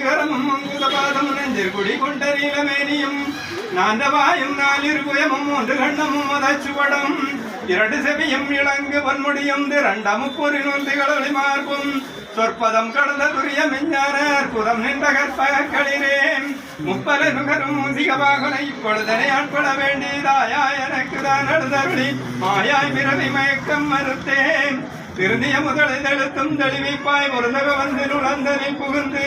சிகரமும் அங்குதபாதமும் நெஞ்சில் குடி கொண்ட நீலமேனியும் நாந்தவாயும் நாலிருபுயமும் ஒன்று கண்ணமும் மதச்சுவடம் இரண்டு செவியும் இளங்கு வன்முடியும் திரண்டமுப்பொரு நொந்திகளொளி மார்பும் சொற்பதம் கடந்த துரிய மெஞ்ஞானர் புறம் நின்ற கற்பகளிரேன் முப்பல நுகரும் மூசிகவாகனை இப்பொழுதனை ஆட்பட வேண்டியதாயா எனக்கு தான் அடுதருளி மாயாய் பிறவி மயக்கம் மறுத்தேன் திருந்திய முதலெழுத்தும் தெளிவிப்பாய் ஒருதக வந்து நுழந்தனில் புகுந்து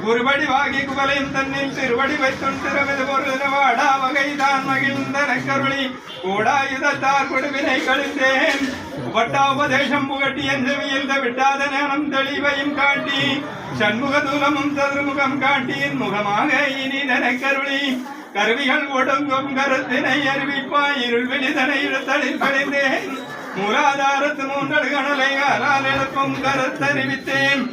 குருபடி வாகி குவலையும் தன்னில் திருவடி வைத்தும் திறமது பொருள் வாடா வகைதான் மகிழ்ந்தன கருளி கூடாயுதத்தார் கொடுவினை கழிந்தேன் பட்டா உபதேசம் புகட்டி என் செவியில் விட்டாத ஞானம் தெளிவையும் காட்டி சண்முக தூலமும் சதுர்முகம் காட்டியின் முகமாக இனி கருளி கருவிகள் ஒடுங்கும் கருத்தினை அறிவிப்பாய் இருள் விழிதனை இழுத்தலில் கழிந்தேன் மூலாதாரத்து மூன்றல் கணலை அறால் எழுப்பும் கருத்தறிவித்தேன்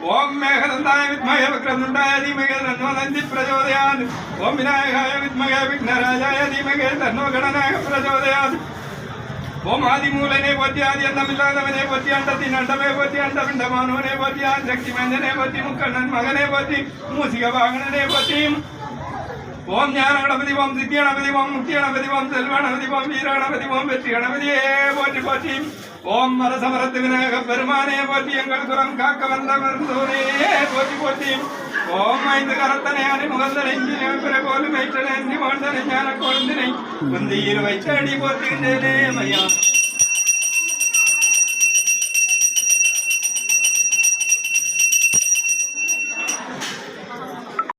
ஓம் மேகதந்தாய வித்மகே வக்ரதுண்டாய தீமகே தன்னோ தந்தி பிரச்சோதயாத் ஓம் விநாயகாய வித்மகே விக்னராஜாய தீமகே தன்னோ கணநாயக பிரச்சோதயாத் ஓம் ஆதிமூலனே போற்றி ஆதி அந்தமில்லாதவனே போற்றி அண்டத்தின் அண்டமே போற்றி அண்டபிண்டமானவனே போற்றி ஆதிசக்தி மஞ்சனே போற்றி முக்கண்ணன் மகனே போற்றி மூசிக வாகனனே போற்றி ஓம் ஞான கணபதி ஓம் சித்தி கணபதி ஓம் முக்தி கணபதி ஓம் செல்வ கணபதி ஓம் வீர கணபதி ஓம் வெற்றி கணபதியே போற்றி போற்றி ஓம் மரசமரத்து விநாயக பெருமானே போற்றி எங்கள் குரம் காக்க வந்த மருந்தோரே போற்றி போற்றி ஓம் ஐந்து கரத்தனை அணி முகந்தனை பிற கோலும் வைத்தனை வாழ்ந்தனை ஞான கொழுந்தினை குந்தியில் வைத்தடி போற்றுகின்றேனே மையா